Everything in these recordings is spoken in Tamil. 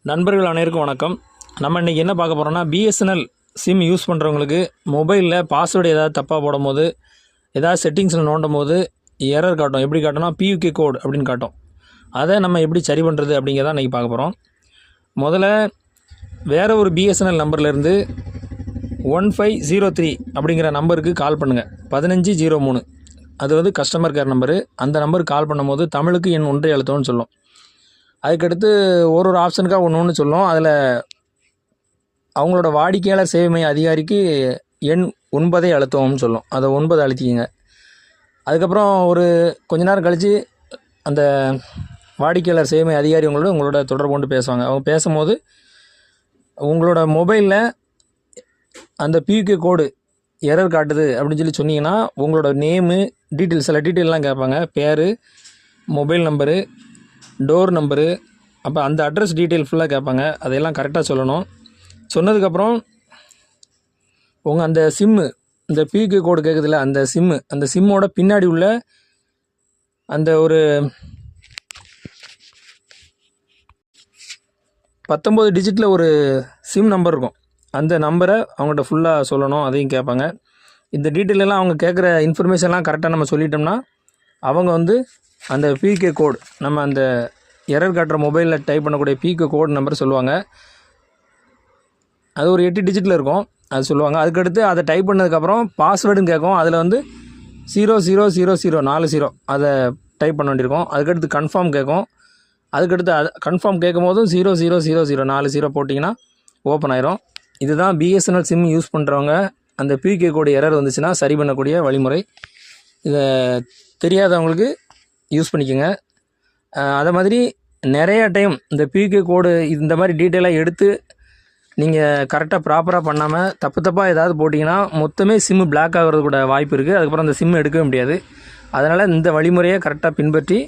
நண்பர்கள் அனைவருக்கும் வணக்கம். நம்ம இன்றைக்கி என்ன பார்க்க போகிறோம்னா, பிஎஸ்என்எல் சிம் யூஸ் பண்ணுறவங்களுக்கு மொபைலில் பாஸ்வேர்டு ஏதாவது தப்பாக போடும்போது, ஏதாவது செட்டிங்ஸில் நோண்டும் போது எரர் காட்டும். எப்படி காட்டும்னா பியூகே கோட் அப்படின்னு காட்டும். அதை நம்ம எப்படி சரி பண்ணுறது அப்படிங்கிறத இன்றைக்கி பார்க்க போகிறோம். முதல்ல வேறு ஒரு பிஎஸ்என்எல் நம்பர்லேருந்து 1503 அப்படிங்கிற நம்பருக்கு கால் பண்ணுங்கள். 1503 அது வந்து கஸ்டமர் கேர் நம்பரு. அந்த நம்பருக்கு கால் பண்ணும்போது தமிழுக்கு எண் 1 அழுத்தம்னு சொல்லும். அதுக்கடுத்து ஒரு ஆப்ஷனுக்காக ஒன்று சொல்லும். அதில் அவங்களோட வாடிக்கையாளர் சேவை மைய அதிகாரிக்கு எண் 9 அழுத்தம்னு சொல்லும். அதை 9 அழுத்திக்கிங்க. அதுக்கப்புறம் ஒரு கொஞ்ச நேரம் கழித்து அந்த வாடிக்கையாளர் சேவை மைய அதிகாரி உங்களோட தொடர்பு கொண்டு பேசுவாங்க. அவங்க பேசும்போது உங்களோட மொபைலில் அந்த பியூகே கோடு எரர் காட்டுது அப்படின்னு சொல்லி சொன்னீங்கன்னா, உங்களோட நேமு டீட்டெயில்ஸ் சில டீட்டெயிலெலாம் கேட்பாங்க. பேர், மொபைல் நம்பரு, டோர் நம்பரு, அப்போ அந்த அட்ரஸ் டீட்டெயில் ஃபுல்லாக கேட்பாங்க. அதையெல்லாம் கரெக்டாக சொல்லணும். சொன்னதுக்கப்புறம் உங்கள் அந்த சிம்மு, இந்த பியூகே கோடு கேட்குதுல்ல, அந்த சிம்மோட பின்னாடி உள்ள அந்த ஒரு 19 டிஜிட்டில் ஒரு சிம் நம்பர் இருக்கும். அந்த நம்பரை அவங்கள்ட்ட ஃபுல்லாக சொல்லணும். அதையும் கேட்பாங்க. இந்த டீட்டெயிலெல்லாம் அவங்க கேட்குற இன்ஃபர்மேஷன்லாம் கரெக்டாக நம்ம சொல்லிட்டோம்னா, அவங்க வந்து அந்த பியூகே கோடு, நம்ம அந்த எரர் காட்டுற மொபைலில் டைப் பண்ணக்கூடிய பியூகே கோடு நம்பர் சொல்லுவாங்க. அது ஒரு 8 டிஜிட்டில் இருக்கும். அது சொல்லுவாங்க. அதுக்கடுத்து அதை டைப் பண்ணதுக்கப்புறம் பாஸ்வேர்டுன்னு கேட்கும். அதில் வந்து 000040 அதை டைப் பண்ண வேண்டியிருக்கும். அதுக்கடுத்து கன்ஃபார்ம் கேட்கும். அதுக்கடுத்து கன்ஃபார்ம் கேட்கும் போதும் 000040 போட்டிங்கன்னா ஓப்பன் ஆயிரும். இதுதான் பிஎஸ்என்எல் சிம் யூஸ் பண்ணுறவங்க அந்த பியூகே கோடு எரர் வந்துச்சுன்னா சரி பண்ணக்கூடிய வழிமுறை. இதை தெரியாதவங்களுக்கு யூஸ் பண்ணிக்கோங்க. அதை மாதிரி நிறையா டைம் இந்த பியூகே கோடு இந்த மாதிரி டீட்டெயிலாக எடுத்து நீங்கள் கரெக்டாக ப்ராப்பராக பண்ணாமல் தப்பாக ஏதாவது போட்டிங்கன்னா மொத்தமே சிம்மு பிளாக் ஆகிறது கூட வாய்ப்பு இருக்குது. அதுக்கப்புறம் அந்த சிம்மு எடுக்கவே முடியாது. அதனால் இந்த வழிமுறையை கரெக்டாக பின்பற்றி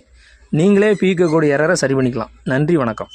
நீங்களே பியூகே கோடு எரரை சரி பண்ணிக்கலாம். நன்றி, வணக்கம்.